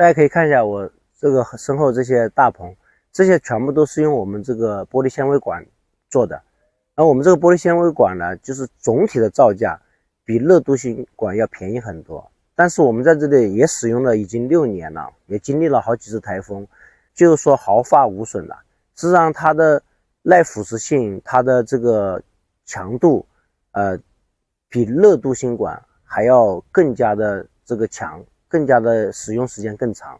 大家可以看一下我这个身后这些大棚，这些全部都是用我们这个玻璃纤维管做的。然后我们这个玻璃纤维管呢，就是总体的造价比热镀锌管要便宜很多。但是我们在这里也使用了已经6年了，也经历了好几次台风，就是说毫发无损了。事实上它的耐腐蚀性，它的这个强度，比热镀锌管还要更加的这个强，更加的使用时间更长。